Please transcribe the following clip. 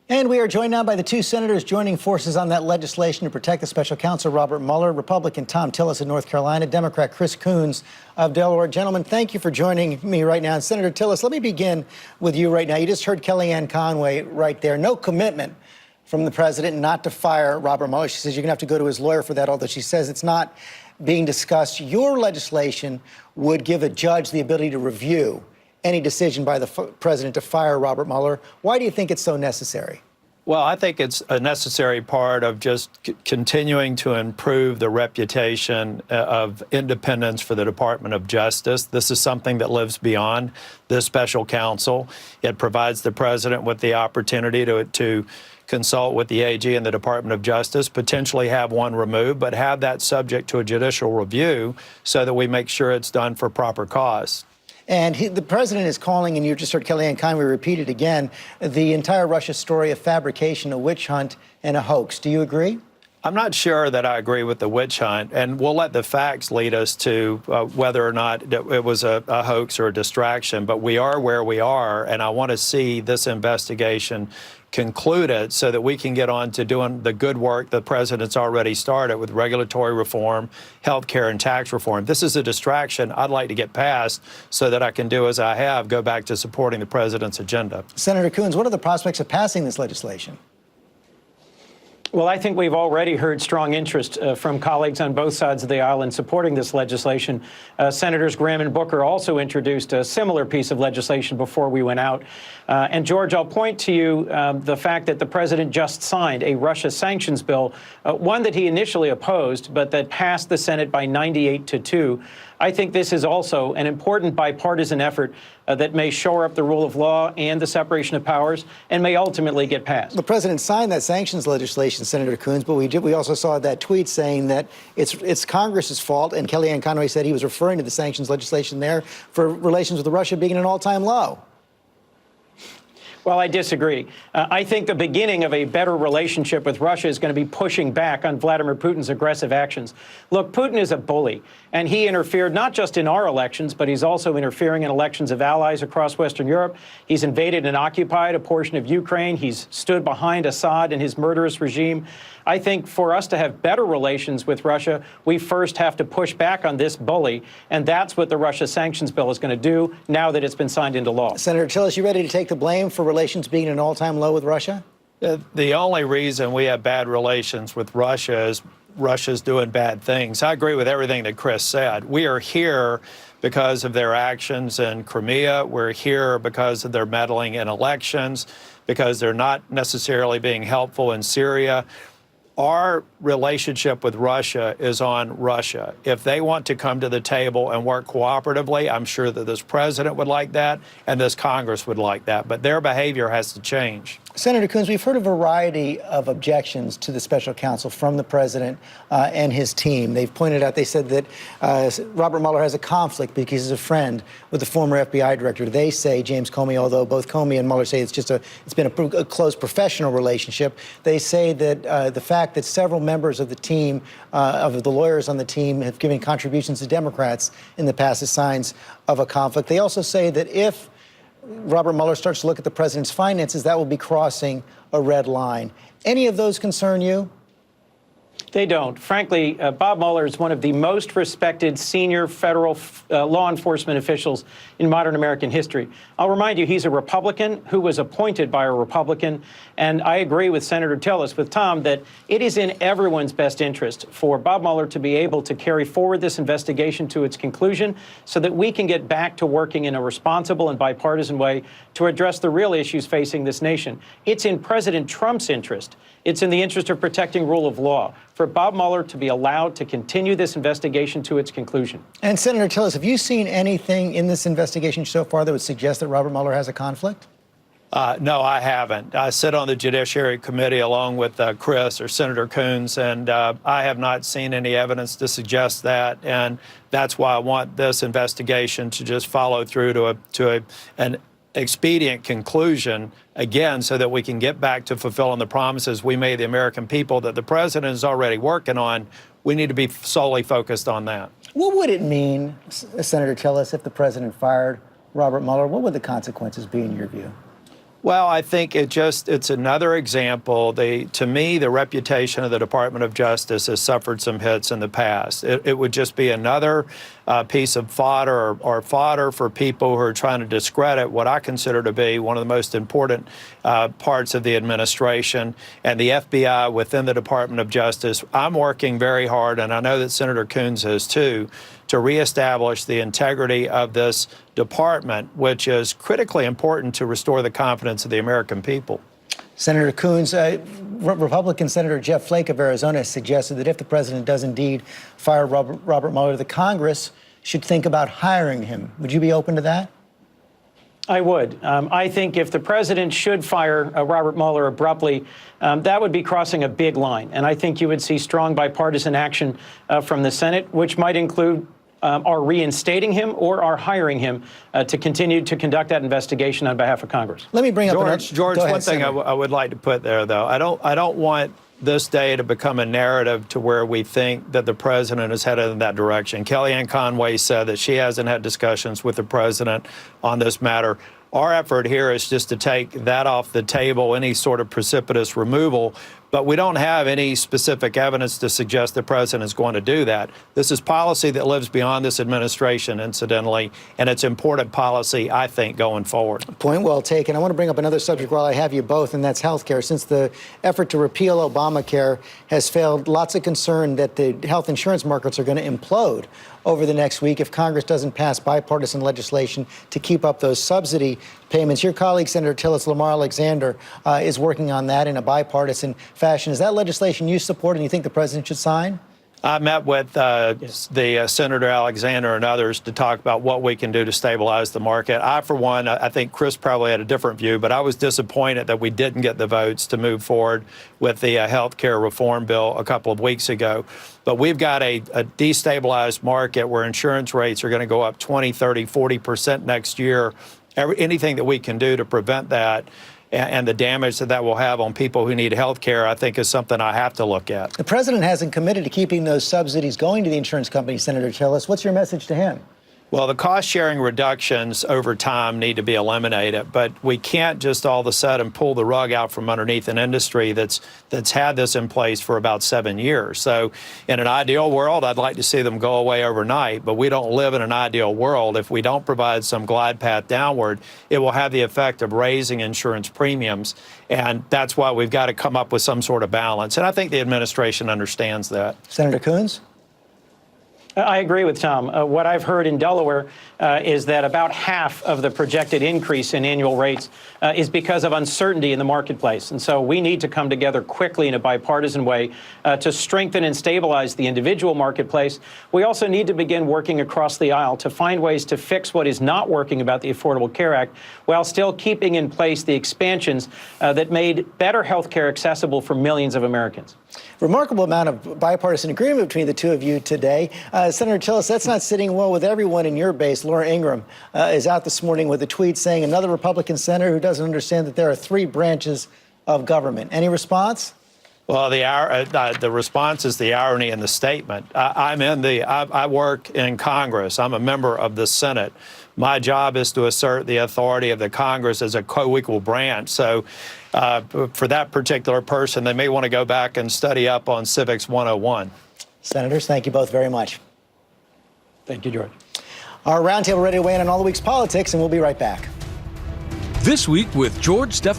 And we are joined now by the two senators joining forces on that legislation to protect the special counsel, Robert Mueller, Republican Tom Tillis of North Carolina, Democrat Chris Coons of Delaware. Gentlemen, thank you for joining me right now. And Senator Tillis, let me begin with you right now. You just heard Kellyanne Conway right there. No commitment from the president not to fire Robert Mueller. She says you're going to have to go to his lawyer for that, although she says it's not being discussed. Your legislation would give a judge the ability to review any decision by the president to fire Robert Mueller. Why do you think it's so necessary? Well, I think it's a necessary part of just continuing to improve the reputation of independence for the Department of Justice. This is something that lives beyond this special counsel. It provides the president with the opportunity to consult with the AG and the Department of Justice, potentially have one removed, but have that subject to a judicial review so that we make sure it's done for proper cause. And the president is calling, and you just heard Kellyanne Conway repeat it again, the entire Russia story a fabrication, a witch hunt, and a hoax. Do you agree? I'm not sure that I agree with the witch hunt, and we'll let the facts lead us to whether or not it was a hoax or a distraction. But we are where we are, and I want to see this investigation concluded so that we can get on to doing the good work the president's already started with regulatory reform, health care, and tax reform. This is a distraction I'd like to get past so that I can do as I have, go back to supporting the president's agenda. Senator Coons, what are the prospects of passing this legislation? Well, I think we've already heard strong interest from colleagues on both sides of the aisle in supporting this legislation. Senators Graham and Booker also introduced a similar piece of legislation before we went out. And, George, I'll point to you the fact that the president just signed a Russia sanctions bill, one that he initially opposed, but that passed the Senate by 98-2. I think this is also an important bipartisan effort that may shore up the rule of law and the separation of powers and may ultimately get passed. The president signed that sanctions legislation, Senator Coons, but we also saw that tweet saying that it's Congress's fault, and Kellyanne Conway said he was referring to the sanctions legislation there for relations with Russia being at an all-time low. Well, I disagree. I think the beginning of a better relationship with Russia is going to be pushing back on Vladimir Putin's aggressive actions. Look, Putin is a bully, and he interfered not just in our elections, but he's also interfering in elections of allies across Western Europe. He's invaded and occupied a portion of Ukraine. He's stood behind Assad and his murderous regime. I think for us to have better relations with Russia, we first have to push back on this bully, and that's what the Russia sanctions bill is going to do now that it's been signed into law. Senator Tillis, you ready to take the blame for relations being at an all-time low with Russia? The only reason we have bad relations with Russia is Russia's doing bad things. I agree with everything that Chris said. We are here because of their actions in Crimea. We're here because of their meddling in elections, because they're not necessarily being helpful in Syria. Our relationship with Russia is on Russia. If they want to come to the table and work cooperatively, I'm sure that this president would like that and this Congress would like that. But their behavior has to change. Senator Coons, we've heard a variety of objections to the special counsel from the president and his team. They've pointed out, they said that Robert Mueller has a conflict because he's a friend with the former FBI director. They say, James Comey, although both Comey and Mueller say it's been a close professional relationship. They say that the fact that several members of the team, of the lawyers on the team, have given contributions to Democrats in the past is signs of a conflict. They also say that if Robert Mueller starts to look at the president's finances, that will be crossing a red line. Any of those concern you? They don't. Frankly, Bob Mueller is one of the most respected senior federal law enforcement officials in modern American history. I'll remind you, he's a Republican who was appointed by a Republican. And I agree with Senator Tillis, with Tom, that it is in everyone's best interest for Bob Mueller to be able to carry forward this investigation to its conclusion so that we can get back to working in a responsible and bipartisan way to address the real issues facing this nation. It's in President Trump's interest. It's in the interest of protecting rule of law for Bob Mueller to be allowed to continue this investigation to its conclusion. And Senator Tillis, have you seen anything in this investigation so far that would suggest that Robert Mueller has a conflict? No, I haven't. I sit on the Judiciary Committee along with Chris or Senator Coons, and I have not seen any evidence to suggest that. And that's why I want this investigation to just follow through to an expedient conclusion, again, so that we can get back to fulfilling the promises we made the American people that the president is already working on. We need to be solely focused on that. What would it mean, Senator Tillis, if the president fired Robert Mueller? What would the consequences be in your view? Well, I think it's another example. To me, the reputation of the Department of Justice has suffered some hits in the past. It would just be another piece of fodder or fodder for people who are trying to discredit what I consider to be one of the most important parts of the administration and the FBI within the Department of Justice. I'm working very hard, and I know that Senator Coons is too, to reestablish the integrity of this department, which is critically important to restore the confidence of the American people. Senator Coons, Republican Senator Jeff Flake of Arizona has suggested that if the president does indeed fire Robert Mueller, the Congress should think about hiring him. Would you be open to that? I would. I think if the president should fire Robert Mueller abruptly, that would be crossing a big line. And I think you would see strong bipartisan action from the Senate, which might include our reinstating him or our hiring him to continue to conduct that investigation on behalf of Congress. Let me bring up George, one thing I would like to put there, though. I don't want this day to become a narrative to where we think that the president is headed in that direction. Kellyanne Conway said that she hasn't had discussions with the president on this matter. Our effort here is just to take that off the table, any sort of precipitous removal. But we don't have any specific evidence to suggest the president is going to do that. This is policy that lives beyond this administration, incidentally, and it's important policy, I think, going forward. Point well taken. I want to bring up another subject while I have you both, and that's health care. Since the effort to repeal Obamacare has failed, lots of concern that the health insurance markets are going to implode over the next week if Congress doesn't pass bipartisan legislation to keep up those subsidy payments. Your colleague, Senator Tillis, Lamar Alexander, is working on that in a bipartisan fashion. Is that legislation you support and you think the president should sign? I met with the Senator Alexander and others to talk about what we can do to stabilize the market. I, for one, I think Chris probably had a different view, but I was disappointed that we didn't get the votes to move forward with the health care reform bill a couple of weeks ago. But we've got a destabilized market where insurance rates are going to go up 20, 30, 40% next year. Anything that we can do to prevent that and the damage that will have on people who need health care, I think, is something I have to look at. The president hasn't committed to keeping those subsidies going to the insurance companies, Senator Tillis. What's your message to him? Well, the cost-sharing reductions over time need to be eliminated, but we can't just all of a sudden pull the rug out from underneath an industry that's had this in place for about 7 years. So in an ideal world, I'd like to see them go away overnight, but we don't live in an ideal world. If we don't provide some glide path downward, it will have the effect of raising insurance premiums, and that's why we've got to come up with some sort of balance. And I think the administration understands that. Senator Coons? I agree with Tom. What I've heard in Delaware is that about half of the projected increase in annual rates is because of uncertainty in the marketplace. And so we need to come together quickly in a bipartisan way to strengthen and stabilize the individual marketplace. We also need to begin working across the aisle to find ways to fix what is not working about the Affordable Care Act while still keeping in place the expansions that made better health care accessible for millions of Americans. Remarkable amount of bipartisan agreement between the two of you today. Senator Tillis, that's not sitting well with everyone in your base. Laura Ingraham is out this morning with a tweet saying another Republican senator who doesn't understand that there are 3 branches of government. Any response? Well, the response is the irony in the statement. I work in Congress. I'm a member of the Senate. My job is to assert the authority of the Congress as a co-equal branch. So for that particular person, they may want to go back and study up on Civics 101. Senators, thank you both very much. Thank you, George. Our roundtable ready to weigh in on all the week's politics, and we'll be right back. This week with George Stephan.